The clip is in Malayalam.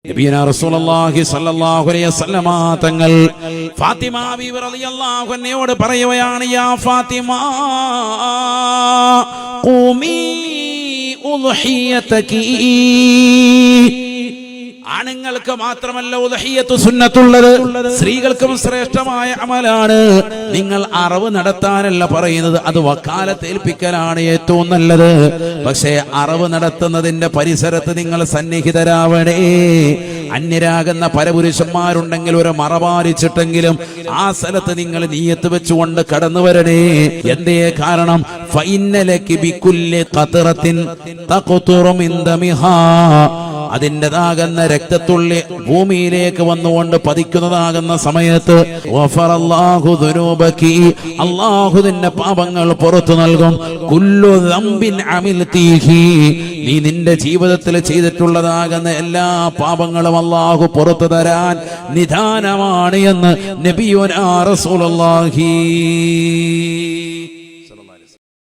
നബിയനാ റസൂലുള്ളാഹി സ്വല്ലല്ലാഹു അലൈഹി വസല്ലമ തങ്ങൾ ഫാത്തിമ ബീവി റളിയല്ലാഹു അൻഹയോട് പറയുകയാണ്, യാ ഫാത്തിമ ഖൂമി ഉദ്ഹിയതകി. ആണുങ്ങൾക്ക് മാത്രമല്ല ഉദ്ഹിയത്ത് സുന്നത്തുള്ളത്, സ്ത്രീകൾക്കും ശ്രേഷ്ഠമായ അമലാണ്. നിങ്ങൾ അറവ് നടത്താനല്ല പറയുന്നത്, അത് വക്കാലത്ത് ഏൽപ്പിക്കലാണ് ഏറ്റവും നല്ലത്. പക്ഷേ അറവ് നടത്തുന്നതിന്റെ പരിസരത്ത് നിങ്ങൾ സന്നിഹിതരാവണേ. അന്യരാകുന്ന പരപുരുഷന്മാരുണ്ടെങ്കിൽ ഒരു മറപാലിച്ചിട്ടെങ്കിലും ആ സ്ഥലത്ത് നിങ്ങൾ നിയ്യത്ത് വെച്ചുകൊണ്ട് കടന്നു വരണേ. എന്തേ കാരണം? ഫഇന്നലകി ബികുല്ലി ഖത്റത്തിൻ തഖ്തുറു മിൻ ദമിഹാ, അതിൻ്റെതാകുന്ന രക്തത്തുള്ളി ഭൂമിയിലേക്ക് വന്നുകൊണ്ട് പതിക്കുന്നതാകുന്ന സമയത്ത് ഗഫറല്ലാഹു ദുനൂബകി, അല്ലാഹു നിന്റെ പാപങ്ങൾ പുറത്തു നൽകും. കുല്ലു ദംബിൻ അമിൽതീഹി, നീ നിന്റെ ജീവിതത്തിൽ ചെയ്തിട്ടുള്ളതാകുന്ന എല്ലാ പാപങ്ങളും അല്ലാഹു പുറത്തു തരാൻ നിദാനമാണ് എന്ന് നബിയുനാ റസൂലുള്ളാഹി.